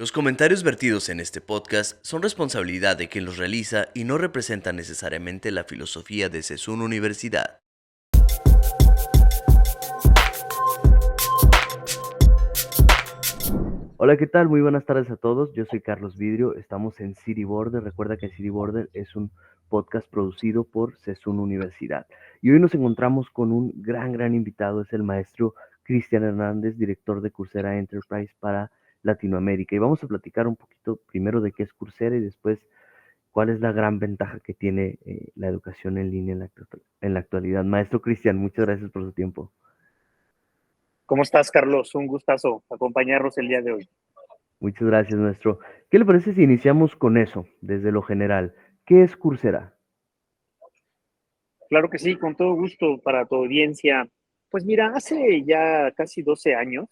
Los comentarios vertidos en este podcast son responsabilidad de quien los realiza y no representan necesariamente la filosofía de Sessun Universidad. Hola, ¿qué tal? Muy buenas tardes a todos. Yo soy Carlos Vidrio. Estamos en City Border. Recuerda que City Border es un podcast producido por Sessun Universidad. Y hoy nos encontramos con un gran invitado. Es el maestro Cristian Hernández, director de Coursera Enterprise para Latinoamérica. Y vamos a platicar un poquito primero de qué es Coursera y después cuál es la gran ventaja que tiene la educación en línea en la actualidad. Maestro Cristian, muchas gracias por su tiempo. ¿Cómo estás, Carlos? Un gustazo acompañarnos el día de hoy. Muchas gracias, maestro. ¿Qué le parece si iniciamos con eso, desde lo general? ¿Qué es Coursera? Claro que sí, con todo gusto para tu audiencia. Pues mira, hace ya casi 12 años,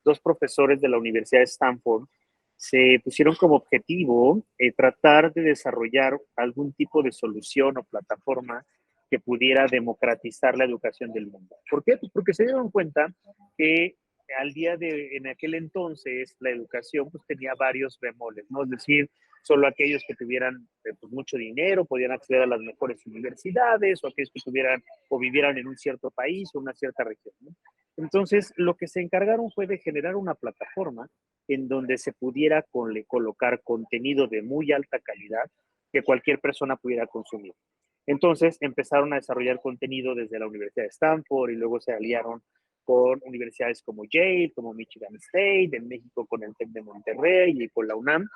dos profesores de la Universidad de Stanford se pusieron como objetivo tratar de desarrollar algún tipo de solución o plataforma que pudiera democratizar la educación del mundo. ¿Por qué? Pues porque se dieron cuenta que en aquel entonces, la educación pues tenía varios bemoles, ¿no? Es decir, solo aquellos que tuvieran pues, mucho dinero podían acceder a las mejores universidades, o aquellos que tuvieran o vivieran en un cierto país o una cierta región, ¿no? Entonces, lo que se encargaron fue de generar una plataforma en donde se pudiera colocar contenido de muy alta calidad que cualquier persona pudiera consumir. Entonces empezaron a desarrollar contenido desde la Universidad de Stanford y luego se aliaron con universidades como Yale, como Michigan State, en México con el TEC de Monterrey y con la UNAM,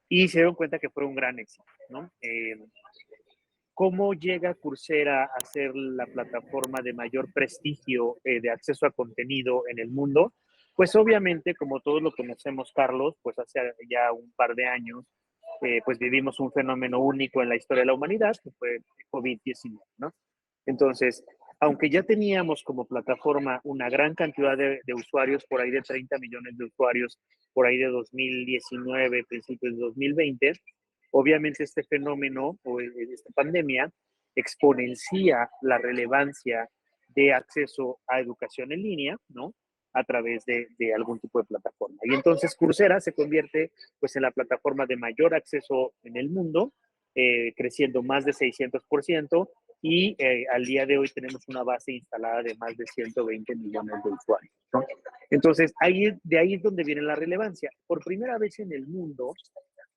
y se dieron cuenta que fue un gran éxito, ¿no? ¿Cómo llega Coursera a ser la plataforma de mayor prestigio de acceso a contenido en el mundo? Pues obviamente, como todos lo conocemos, Carlos, pues hace ya un par de años, pues vivimos un fenómeno único en la historia de la humanidad, que fue COVID-19, ¿no? Entonces, aunque ya teníamos como plataforma una gran cantidad de usuarios, por ahí de 30 millones de usuarios, por ahí de 2019, principios de 2020, obviamente este fenómeno o esta pandemia exponencia la relevancia de acceso a educación en línea, ¿no? A través de algún tipo de plataforma. Y entonces Coursera se convierte pues en la plataforma de mayor acceso en el mundo, creciendo más de 600%, y al día de hoy tenemos una base instalada de más de 120 millones de usuarios, ¿no? Entonces, de ahí es donde viene la relevancia. Por primera vez en el mundo,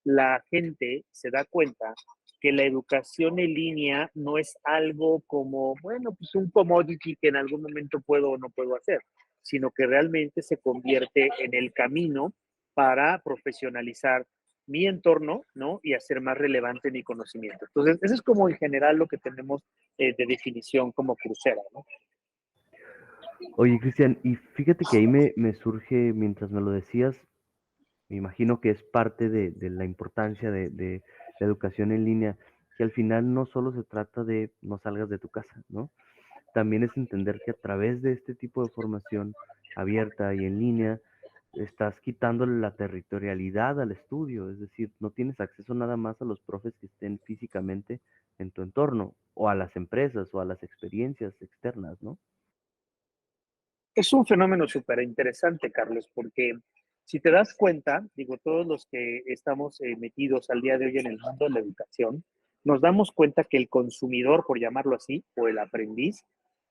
la gente se da cuenta que la educación en línea no es algo como, bueno, pues un commodity que en algún momento puedo o no puedo hacer, sino que realmente se convierte en el camino para profesionalizar mi entorno, ¿no? Y hacer más relevante mi conocimiento. Entonces, eso es como en general lo que tenemos de definición como Coursera, ¿no? Oye, Cristian, y fíjate que ahí me surge, mientras me lo decías, me imagino que es parte de la importancia de la educación en línea, que al final no solo se trata de no salgas de tu casa, ¿no? También es entender que a través de este tipo de formación abierta y en línea, estás quitándole la territorialidad al estudio, es decir, no tienes acceso nada más a los profes que estén físicamente en tu entorno, o a las empresas, o a las experiencias externas, ¿no? Es un fenómeno súper interesante, Carlos, porque si te das cuenta, digo, todos los que estamos metidos al día de hoy en el mundo de la educación, nos damos cuenta que el consumidor, por llamarlo así, o el aprendiz,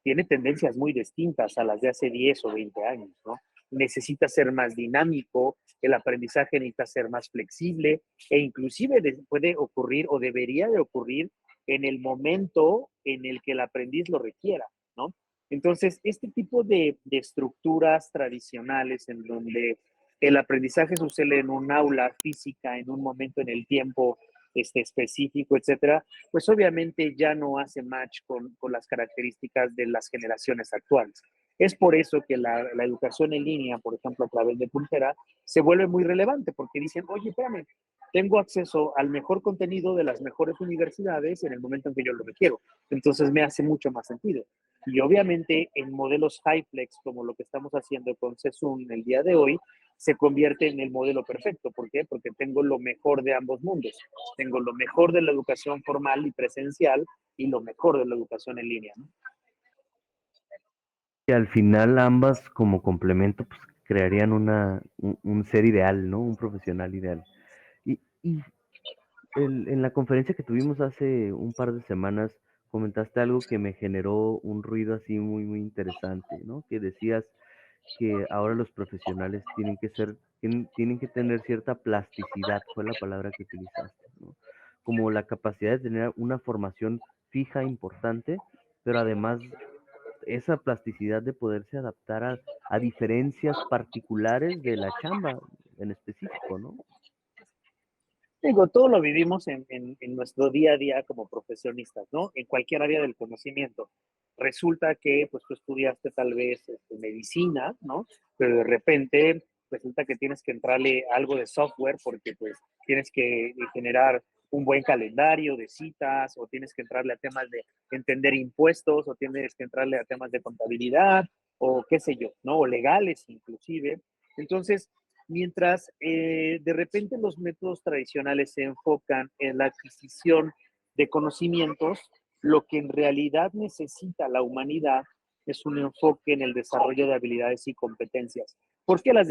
tiene tendencias muy distintas a las de hace 10 o 20 años, ¿no? Necesita ser más dinámico, el aprendizaje necesita ser más flexible, e inclusive puede ocurrir o debería de ocurrir en el momento en el que el aprendiz lo requiera, ¿no? Entonces, este tipo de estructuras tradicionales en donde el aprendizaje sucede en un aula física, en un momento en el tiempo específico, etcétera, pues obviamente ya no hace match con las características de las generaciones actuales. Es por eso que la educación en línea, por ejemplo, a través de Coursera, se vuelve muy relevante, porque dicen, oye, espérame, tengo acceso al mejor contenido de las mejores universidades en el momento en que yo lo requiero. Entonces me hace mucho más sentido. Y obviamente en modelos Highflex, como lo que estamos haciendo con Sessun el día de hoy, se convierte en el modelo perfecto. ¿Por qué? Porque tengo lo mejor de ambos mundos. Tengo lo mejor de la educación formal y presencial y lo mejor de la educación en línea, ¿no? Y al final ambas como complemento, pues crearían un ser ideal, ¿no? Un profesional ideal. Y en la conferencia que tuvimos hace un par de semanas, comentaste algo que me generó un ruido así muy, muy interesante, ¿no? Que decías que ahora los profesionales tienen que tener cierta plasticidad, fue la palabra que utilizaste, ¿no? Como la capacidad de tener una formación fija importante, pero además esa plasticidad de poderse adaptar a diferencias particulares de la chamba en específico, ¿no? Digo, todo lo vivimos en nuestro día a día como profesionistas, ¿no? En cualquier área del conocimiento. Resulta que, pues, tú estudiaste tal vez medicina, ¿no? Pero de repente resulta que tienes que entrarle algo de software porque, pues, tienes que generar un buen calendario de citas o tienes que entrarle a temas de entender impuestos o tienes que entrarle a temas de contabilidad o qué sé yo, ¿no? O legales inclusive. Entonces, mientras de repente los métodos tradicionales se enfocan en la adquisición de conocimientos, lo que en realidad necesita la humanidad es un enfoque en el desarrollo de habilidades y competencias. Porque las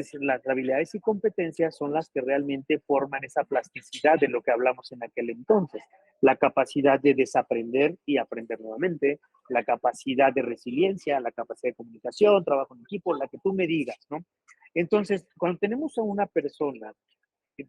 habilidades y competencias son las que realmente forman esa plasticidad de lo que hablamos en aquel entonces. La capacidad de desaprender y aprender nuevamente, la capacidad de resiliencia, la capacidad de comunicación, trabajo en equipo, la que tú me digas, ¿no? Entonces, cuando tenemos a una persona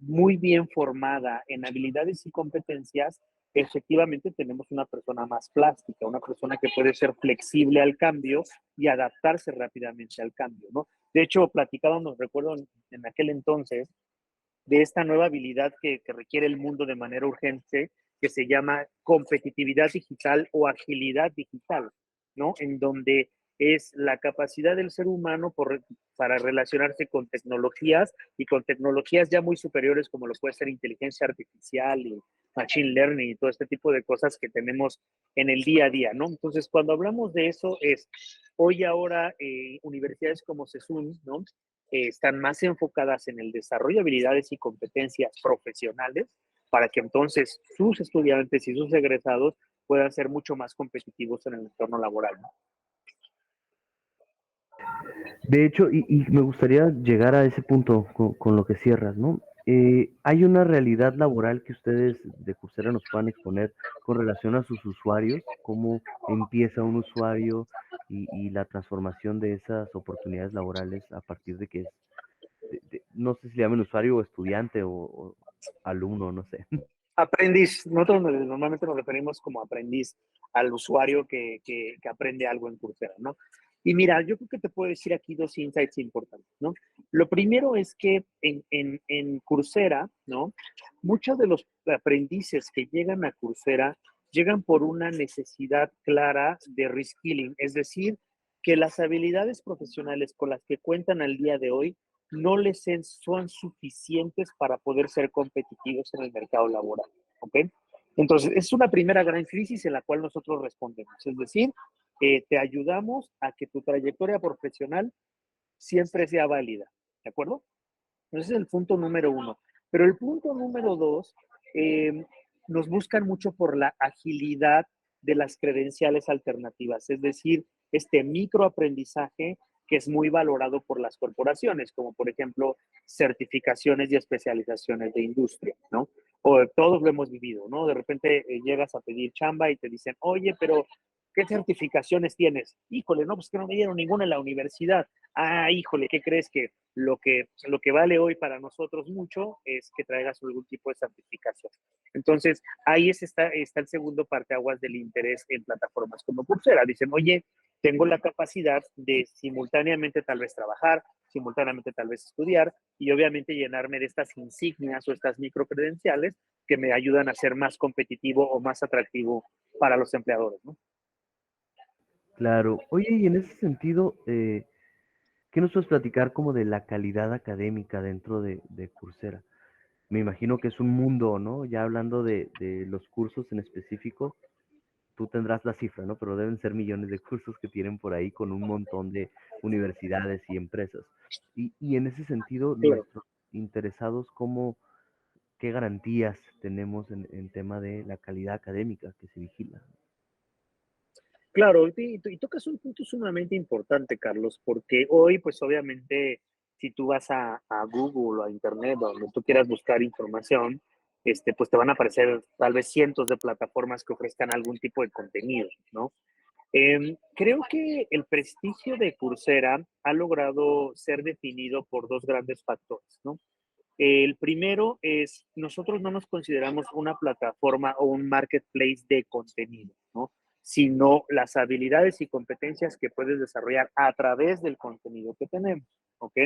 muy bien formada en habilidades y competencias, efectivamente tenemos una persona más plástica, una persona que puede ser flexible al cambio y adaptarse rápidamente al cambio, ¿no? De hecho, platicábamos, recuerdo en aquel entonces, de esta nueva habilidad que requiere el mundo de manera urgente, que se llama competitividad digital o agilidad digital, ¿no? En donde es la capacidad del ser humano para relacionarse con tecnologías y con tecnologías ya muy superiores como lo puede ser inteligencia artificial y machine learning y todo este tipo de cosas que tenemos en el día a día, ¿no? Entonces, cuando hablamos de eso es, hoy ahora universidades como CESUN, ¿no? Están más enfocadas en el desarrollo de habilidades y competencias profesionales para que entonces sus estudiantes y sus egresados puedan ser mucho más competitivos en el entorno laboral, ¿no? De hecho, y me gustaría llegar a ese punto con lo que cierras, ¿no? ¿Hay una realidad laboral que ustedes de Coursera nos puedan exponer con relación a sus usuarios? ¿Cómo empieza un usuario y la transformación de esas oportunidades laborales a partir de que es, no sé si le llaman usuario o estudiante o alumno, no sé? Aprendiz, nosotros normalmente nos referimos como aprendiz al usuario que aprende algo en Coursera, ¿no? Y mira, yo creo que te puedo decir aquí dos insights importantes, ¿no? Lo primero es que en Coursera, ¿no? Muchos de los aprendices que llegan a Coursera llegan por una necesidad clara de reskilling, es decir, que las habilidades profesionales con las que cuentan al día de hoy no les son suficientes para poder ser competitivos en el mercado laboral. ¿Ok? Entonces, es una primera gran crisis en la cual nosotros respondemos. Es decir, te ayudamos a que tu trayectoria profesional siempre sea válida. ¿De acuerdo? Ese es el punto número uno. Pero el punto número dos, nos buscan mucho por la agilidad de las credenciales alternativas, es decir, este microaprendizaje que es muy valorado por las corporaciones, como por ejemplo certificaciones y especializaciones de industria, ¿no? O todos lo hemos vivido, ¿no? De repente llegas a pedir chamba y te dicen, oye, pero ¿qué certificaciones tienes? Híjole, no, pues que no me dieron ninguna en la universidad. Ah, híjole, ¿qué crees que lo que vale hoy para nosotros mucho es que traigas algún tipo de certificación? Entonces, ahí está el segundo parteaguas del interés en plataformas como Coursera. Dicen, oye, tengo la capacidad de simultáneamente tal vez trabajar, simultáneamente tal vez estudiar y obviamente llenarme de estas insignias o estas microcredenciales que me ayudan a ser más competitivo o más atractivo para los empleadores, ¿no? Claro. Oye, y en ese sentido, ¿qué nos puedes platicar como de la calidad académica dentro de Coursera? Me imagino que es un mundo, ¿no? Ya hablando de los cursos en específico, tú tendrás la cifra, ¿no? Pero deben ser millones de cursos que tienen por ahí con un montón de universidades y empresas. Y en ese sentido, Claro. nuestros interesados, ¿cómo, qué garantías tenemos en tema de la calidad académica que se vigila? Claro, y tocas un punto sumamente importante, Carlos, porque hoy, pues obviamente, si tú vas a Google o a Internet, donde tú quieras buscar información, pues te van a aparecer tal vez cientos de plataformas que ofrezcan algún tipo de contenido, ¿no? Creo que el prestigio de Coursera ha logrado ser definido por dos grandes factores, ¿no? El primero es, nosotros no nos consideramos una plataforma o un marketplace de contenido, ¿no? Sino las habilidades y competencias que puedes desarrollar a través del contenido que tenemos, ¿ok?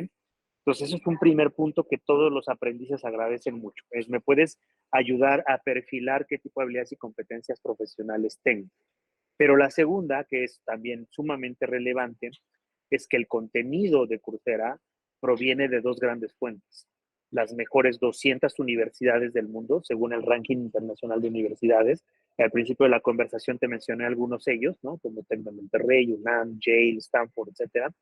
Entonces, eso es un primer punto que todos los aprendices agradecen mucho. Es, me puedes ayudar a perfilar qué tipo de habilidades y competencias profesionales tengo. Pero la segunda, que es también sumamente relevante, es que el contenido de Coursera proviene de dos grandes fuentes. Las mejores 200 universidades del mundo, según el ranking internacional de universidades. Al principio de la conversación te mencioné algunos de ellos, ¿no? Como Tec de Monterrey, UNAM, Yale, Stanford, etcétera.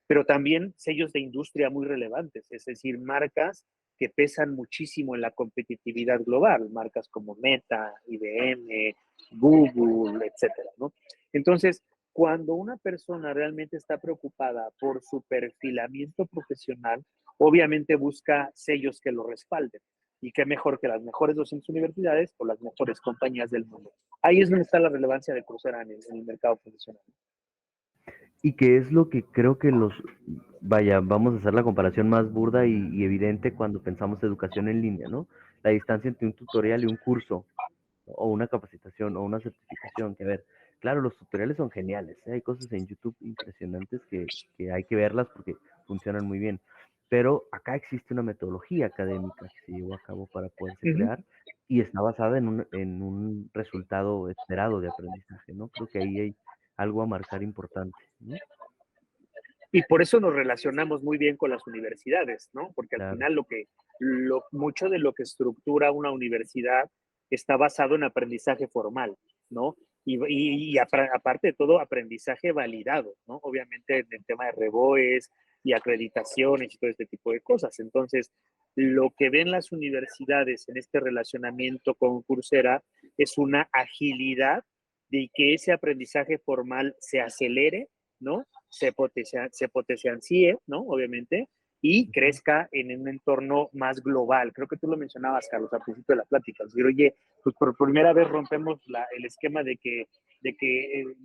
Pero también sellos de industria muy relevantes, es decir, marcas que pesan muchísimo en la competitividad global, marcas como Meta, IBM, Google, etcétera, ¿no? Entonces, cuando una persona realmente está preocupada por su perfilamiento profesional, obviamente busca sellos que lo respalden. Y qué mejor que las mejores 200 universidades o las mejores compañías del mundo. Ahí es donde está la relevancia de Coursera en el mercado profesional. Y que es lo que creo que vaya, vamos a hacer la comparación más burda y evidente cuando pensamos educación en línea, ¿no? La distancia entre un tutorial y un curso, o una capacitación, o una certificación, que a ver, claro, los tutoriales son geniales, ¿eh? Hay cosas en YouTube impresionantes que hay que verlas porque funcionan muy bien, pero acá existe una metodología académica que se llevó a cabo para poderse Uh -huh. crear y está basada en un resultado esperado de aprendizaje, ¿no? Creo que ahí hay algo a marcar importante, ¿no? Y por eso nos relacionamos muy bien con las universidades, ¿no? Porque al Claro. final mucho de lo que estructura una universidad está basado en aprendizaje formal, ¿no? Aparte de todo, aprendizaje validado, ¿no? Obviamente en el tema de reboes y acreditaciones y todo este tipo de cosas. Entonces, lo que ven las universidades en este relacionamiento con Coursera es una agilidad de que ese aprendizaje formal se acelere, ¿no? Se potencie, ¿no? Obviamente, y Ujú. crezca en un entorno más global. Creo que tú lo mencionabas, Carlos, al principio de la plática. Decir, oye, pues por primera vez rompemos el esquema de que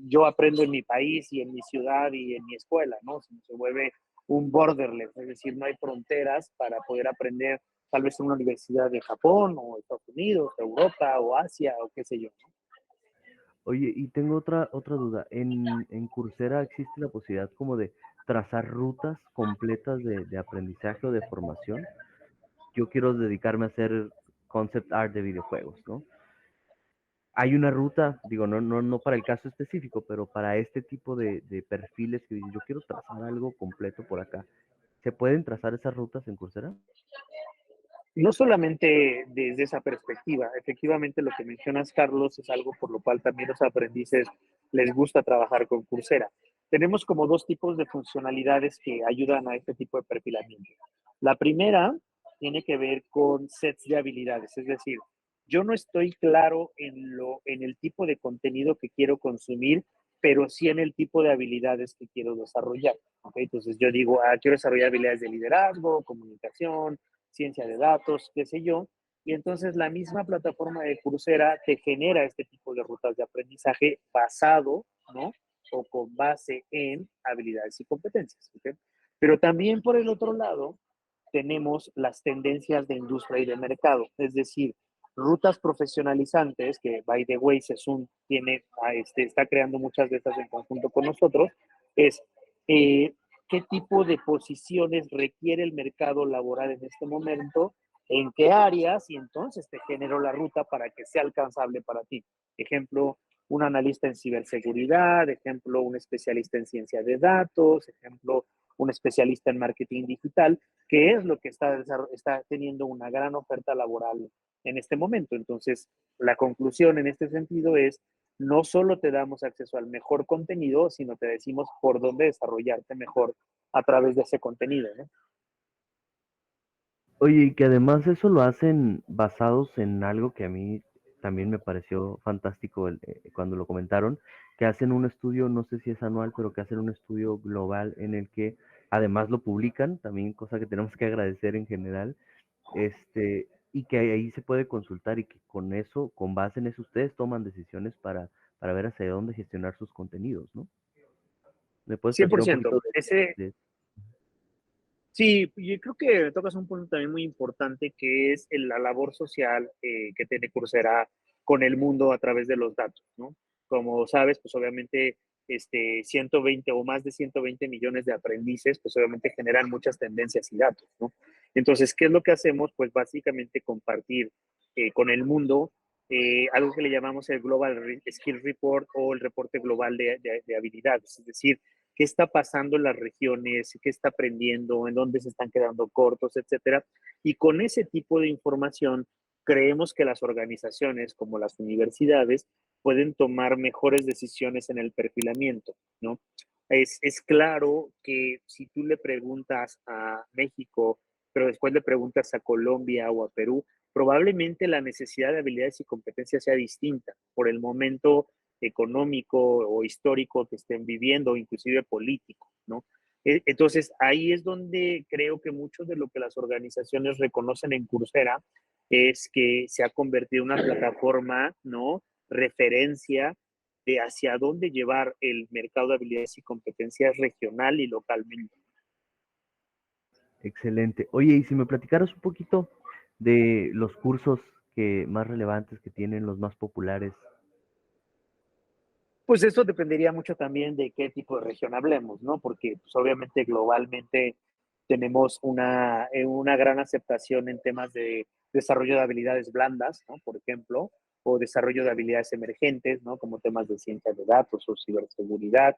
yo aprendo en mi país y en mi ciudad y en mi escuela, ¿no? Se vuelve un borderless, es decir, no hay fronteras para poder aprender tal vez en una universidad de Japón o Estados Unidos, Europa o Asia o qué sé yo, ¿no? Oye, y tengo otra duda. En Coursera existe la posibilidad como de trazar rutas completas de aprendizaje o de formación. Yo quiero dedicarme a hacer concept art de videojuegos, ¿no? Hay una ruta, digo, no para el caso específico, pero para este tipo de perfiles que dicen, yo quiero trazar algo completo por acá. ¿Se pueden trazar esas rutas en Coursera? No solamente desde esa perspectiva, efectivamente lo que mencionas, Carlos, es algo por lo cual también los aprendices les gusta trabajar con Coursera. Tenemos como dos tipos de funcionalidades que ayudan a este tipo de perfilamiento. La primera tiene que ver con sets de habilidades, es decir, yo no estoy claro en el tipo de contenido que quiero consumir, pero sí en el tipo de habilidades que quiero desarrollar. ¿Okay? Entonces yo digo, quiero desarrollar habilidades de liderazgo, comunicación, ciencia de datos, qué sé yo. Y entonces la misma plataforma de Coursera te genera este tipo de rutas de aprendizaje basado, ¿no? O con base en habilidades y competencias. ¿Okay? Pero también por el otro lado, tenemos las tendencias de industria y de mercado, es decir, rutas profesionalizantes, que by the way, Sesun está creando muchas de estas en conjunto con nosotros, es qué tipo de posiciones requiere el mercado laboral en este momento, en qué áreas, y entonces te genero la ruta para que sea alcanzable para ti. Ejemplo, un analista en ciberseguridad, ejemplo, un especialista en ciencia de datos, ejemplo, un especialista en marketing digital, que es lo que está teniendo una gran oferta laboral en este momento. Entonces, la conclusión en este sentido es, no solo te damos acceso al mejor contenido, sino te decimos por dónde desarrollarte mejor a través de ese contenido, ¿no? Oye, y que además eso lo hacen basados en algo que a mí también me pareció fantástico cuando lo comentaron, que hacen un estudio, no sé si es anual, pero que hacen un estudio global en el que además lo publican, también cosa que tenemos que agradecer en general, y que ahí se puede consultar y que con eso, con base en eso, ustedes toman decisiones para ver hacia dónde gestionar sus contenidos, ¿no? ¿Me puedes cien por platicar un ciento poquito Ese, de- sí, yo creo que tocas un punto también muy importante que es la labor social que tiene Coursera con el mundo a través de los datos, ¿no? Como sabes, pues obviamente 120 o más de 120 millones de aprendices, pues obviamente generan muchas tendencias y datos, ¿no? Entonces, ¿qué es lo que hacemos? Pues básicamente compartir con el mundo algo que le llamamos el Global Skill Report o el reporte global de habilidades, es decir, qué está pasando en las regiones, qué está aprendiendo, en dónde se están quedando cortos, etcétera. Y con ese tipo de información, creemos que las organizaciones como las universidades pueden tomar mejores decisiones en el perfilamiento, ¿no? Es claro que si tú le preguntas a México, pero después le preguntas a Colombia o a Perú, probablemente la necesidad de habilidades y competencias sea distinta. Por el momento económico o histórico que estén viviendo, inclusive político, ¿no? Entonces, ahí es donde creo que mucho de lo que las organizaciones reconocen en Coursera es que se ha convertido en una plataforma, ¿no? Referencia de hacia dónde llevar el mercado de habilidades y competencias regional y localmente. Excelente. Oye, y si me platicaras un poquito de los cursos más relevantes que tienen, los más populares. Pues eso dependería mucho también de qué tipo de región hablemos, ¿no? Porque pues, obviamente globalmente tenemos una gran aceptación en temas de desarrollo de habilidades blandas, ¿no? Por ejemplo, o desarrollo de habilidades emergentes, ¿no? Como temas de ciencia de datos o ciberseguridad.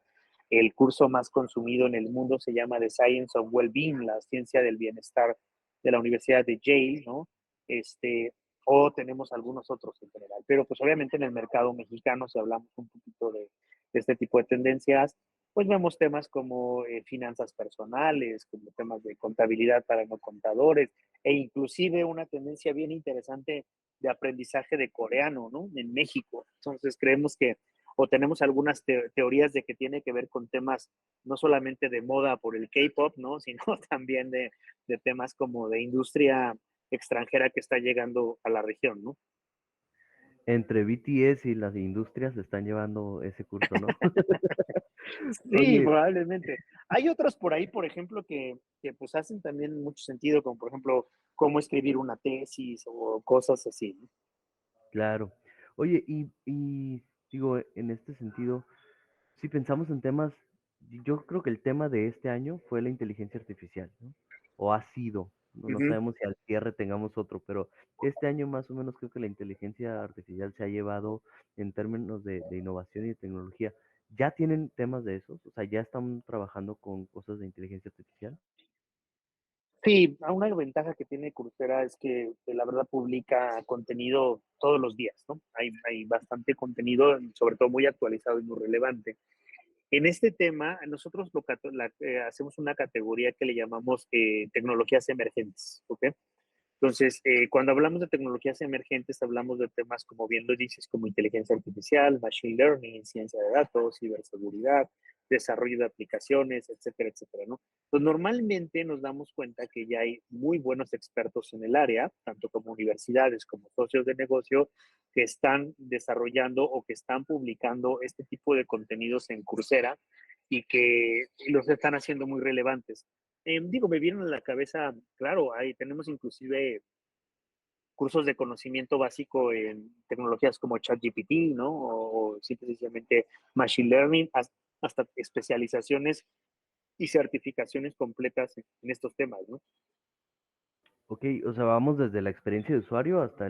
El curso más consumido en el mundo se llama The Science of Wellbeing, la ciencia del bienestar de la Universidad de Yale, ¿no? Este, o tenemos algunos otros en general. Pero pues obviamente en el mercado mexicano, si hablamos un poquito de este tipo de tendencias, pues vemos temas como finanzas personales, como temas de contabilidad para no contadores, e inclusive una tendencia bien interesante de aprendizaje de coreano, ¿no? En México. Entonces creemos que, o tenemos algunas teorías de que tiene que ver con temas no solamente de moda por el K-pop, ¿no? Sino también de temas como de industria extranjera que está llegando a la región, ¿no? Entre BTS y las industrias están llevando ese curso, ¿no? Sí, Oye, probablemente. Hay otros por ahí, por ejemplo, que pues hacen también mucho sentido, como por ejemplo, cómo escribir una tesis o cosas así, ¿no? claro. Oye, digo, en este sentido, si pensamos en temas, yo creo que el tema de este año fue la inteligencia artificial, ¿no? O ha sido, no Ujú. sabemos si al cierre tengamos otro, pero este año más o menos creo que la inteligencia artificial se ha llevado en términos de innovación y de tecnología. ¿Ya tienen temas de esos? O sea, ¿ya están trabajando con cosas de inteligencia artificial? Sí, una ventaja que tiene Coursera es que la verdad publica contenido todos los días, ¿no? Hay bastante contenido, sobre todo muy actualizado y muy relevante. En este tema, nosotros hacemos una categoría que le llamamos tecnologías emergentes, ¿ok? Entonces, cuando hablamos de tecnologías emergentes, hablamos de temas como bien lo dices, como inteligencia artificial, machine learning, ciencia de datos, ciberseguridad, desarrollo de aplicaciones, etcétera, etcétera, ¿no? Pues normalmente nos damos cuenta que ya hay muy buenos expertos en el área, tanto como universidades como socios de negocio, que están desarrollando o que están publicando este tipo de contenidos en Coursera y que los están haciendo muy relevantes. Digo, me vieron a la cabeza, claro, ahí tenemos inclusive cursos de conocimiento básico en tecnologías como ChatGPT, ¿no? O simplemente Machine Learning, hasta especializaciones y certificaciones completas en estos temas, ¿no? Ok, o sea, vamos desde la experiencia de usuario hasta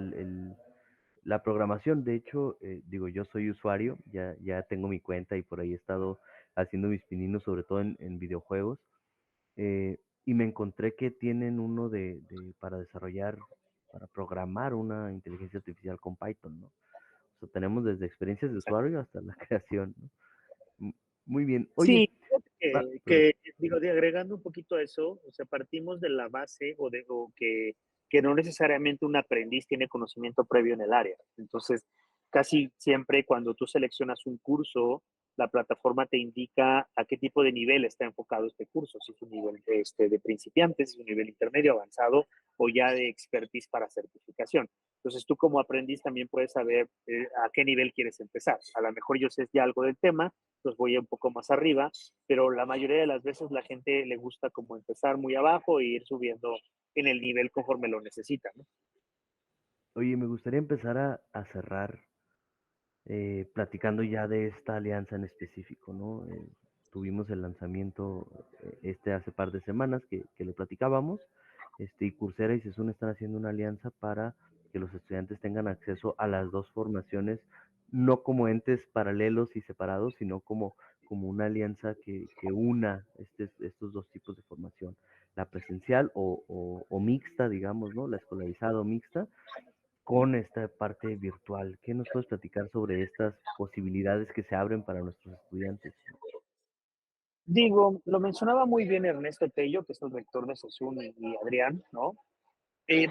la programación. De hecho, digo, yo soy usuario, ya tengo mi cuenta y por ahí he estado haciendo mis pininos, sobre todo en videojuegos. Y me encontré que tienen uno para desarrollar, para programar una inteligencia artificial con Python, ¿no? O sea, tenemos desde experiencias de usuario hasta la creación, ¿no? Muy bien. Oye, Sí, fíjate perdón. digo, agregando un poquito a eso, o sea, partimos de la base o que no necesariamente un aprendiz tiene conocimiento previo en el área. Entonces, casi siempre cuando tú seleccionas un curso, la plataforma te indica a qué tipo de nivel está enfocado este curso, si es un nivel de principiantes, si es un nivel intermedio, avanzado o ya de expertise para certificación. Entonces tú como aprendiz también puedes saber a qué nivel quieres empezar. A lo mejor yo sé ya algo del tema, pues voy un poco más arriba, pero la mayoría de las veces la gente le gusta como empezar muy abajo e ir subiendo en el nivel conforme lo necesita, ¿no? Oye, me gustaría empezar a cerrar platicando ya de esta alianza en específico, ¿no? Tuvimos el lanzamiento hace par de semanas que lo platicábamos, y Coursera y CESUN están haciendo una alianza para que los estudiantes tengan acceso a las dos formaciones, no como entes paralelos y separados, sino como una alianza que una estos dos tipos de formación, la presencial o mixta, digamos, ¿no? La escolarizada o mixta, con esta parte virtual. ¿Qué nos puedes platicar sobre estas posibilidades que se abren para nuestros estudiantes? Digo, lo mencionaba muy bien Ernesto Tello, que es el rector de CESUN, y Adrián, ¿no? Eh,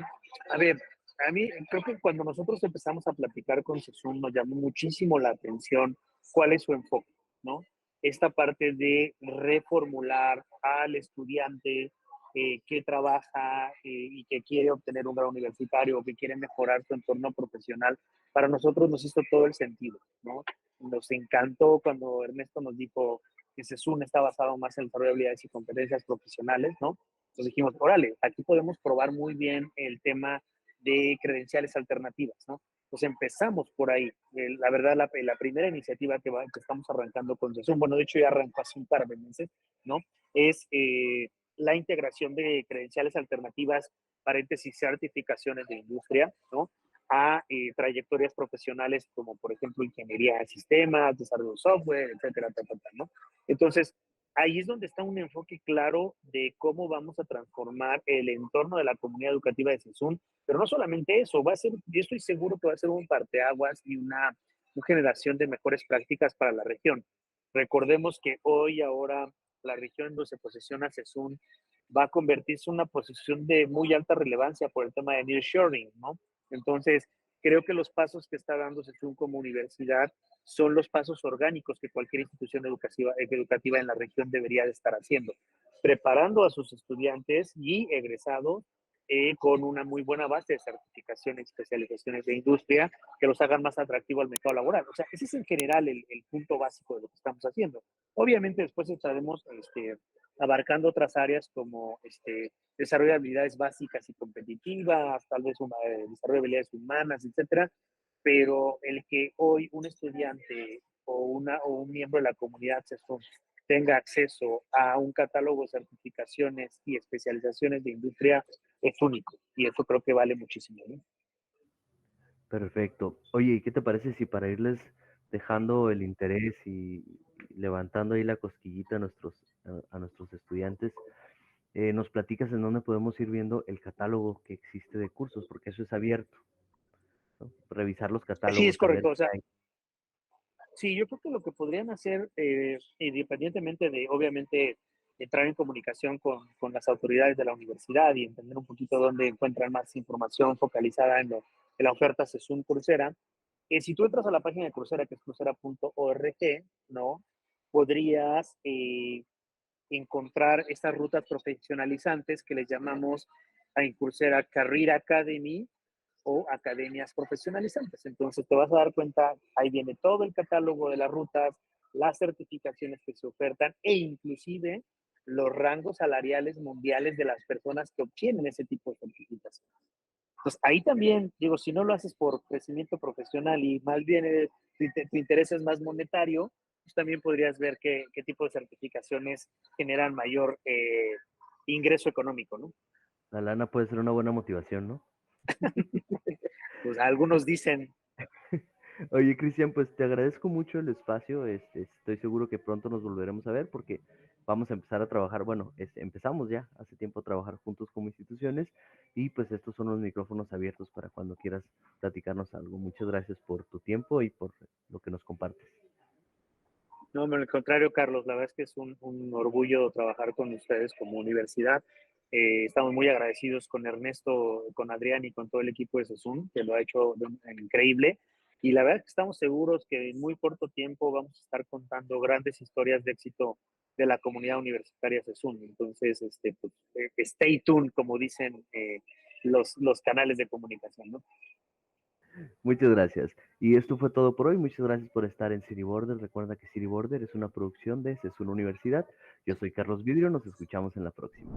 a ver, a mí creo que cuando nosotros empezamos a platicar con CESUN nos llamó muchísimo la atención cuál es su enfoque, ¿no? Esta parte de reformular al estudiante que trabaja y que quiere obtener un grado universitario o que quiere mejorar su entorno profesional, para nosotros nos hizo todo el sentido, ¿no? Nos encantó cuando Ernesto nos dijo que CESUN está basado más en el desarrollo de habilidades y competencias profesionales, ¿no? Entonces dijimos, órale, aquí podemos probar muy bien el tema de credenciales alternativas, ¿no? Pues empezamos por ahí. La verdad, la primera iniciativa que estamos arrancando con CESUN, bueno, de hecho ya arrancó hace un par de meses, ¿no? Es la integración de credenciales alternativas, paréntesis, certificaciones de industria, ¿no? A trayectorias profesionales como, por ejemplo, ingeniería de sistemas, desarrollo de software, etcétera, etcétera, ¿no? Entonces, ahí es donde está un enfoque claro de cómo vamos a transformar el entorno de la comunidad educativa de CESUN, pero no solamente eso, va a ser, yo estoy seguro que va a ser un parteaguas y una generación de mejores prácticas para la región. Recordemos que hoy, ahora, la región donde se posiciona CESUN va a convertirse en una posición de muy alta relevancia por el tema de nearshoring, ¿no? Entonces, creo que los pasos que está dando CESUN como universidad son los pasos orgánicos que cualquier institución educativa en la región debería de estar haciendo, preparando a sus estudiantes y egresados con una muy buena base de certificaciones, especializaciones de industria que los hagan más atractivos al mercado laboral. O sea, ese es en general el punto básico de lo que estamos haciendo. Obviamente después estaremos abarcando otras áreas como desarrollo de habilidades básicas y competitivas, tal vez desarrollo de habilidades humanas, etcétera, pero el que hoy un estudiante o un miembro de la comunidad CESUN tenga acceso a un catálogo de certificaciones y especializaciones de industria es único y eso creo que vale muchísimo, ¿no? Perfecto. Oye, ¿y qué te parece si para irles dejando el interés y levantando ahí la cosquillita a nuestros estudiantes, nos platicas en dónde podemos ir viendo el catálogo que existe de cursos? Porque eso es abierto, ¿no? Revisar los Sí, es catálogos, saber correcto. O qué sea, hay. sí, yo creo que lo que podrían hacer, independientemente de, obviamente, entrar en comunicación con las autoridades de la universidad y entender un poquito dónde encuentran más información focalizada en la oferta CESUN Coursera, si tú entras a la página de Coursera, que es coursera.org, ¿no? Podrías encontrar estas rutas profesionalizantes que les llamamos en Coursera Career Academy o academias profesionalizantes. Entonces te vas a dar cuenta, ahí viene todo el catálogo de las rutas, las certificaciones que se ofertan e inclusive los rangos salariales mundiales de las personas que obtienen ese tipo de certificaciones. Entonces ahí también, digo, si no lo haces por crecimiento profesional y más bien tu interés es más monetario, pues también podrías ver qué tipo de certificaciones generan mayor ingreso económico, ¿no? La lana puede ser una buena motivación, ¿no? Pues algunos dicen. Oye, Cristian, pues te agradezco mucho el espacio. Estoy seguro que pronto nos volveremos a ver porque vamos a empezar a trabajar. Bueno, empezamos ya hace tiempo a trabajar juntos como instituciones y pues estos son los micrófonos abiertos para cuando quieras platicarnos algo. Muchas gracias por tu tiempo y por lo que nos compartes. No, al contrario, Carlos, la verdad es que es un orgullo trabajar con ustedes como universidad. Estamos muy agradecidos con Ernesto, con Adrián y con todo el equipo de SESUN, que lo ha hecho increíble. Y la verdad que estamos seguros que en muy corto tiempo vamos a estar contando grandes historias de éxito de la comunidad universitaria CESUN. Entonces, pues, stay tuned, como dicen los canales de comunicación, ¿no? Muchas gracias. Y esto fue todo por hoy. Muchas gracias por estar en City Border. Recuerda que City Border es una producción de CESUN Universidad. Yo soy Carlos Vidrio. Nos escuchamos en la próxima.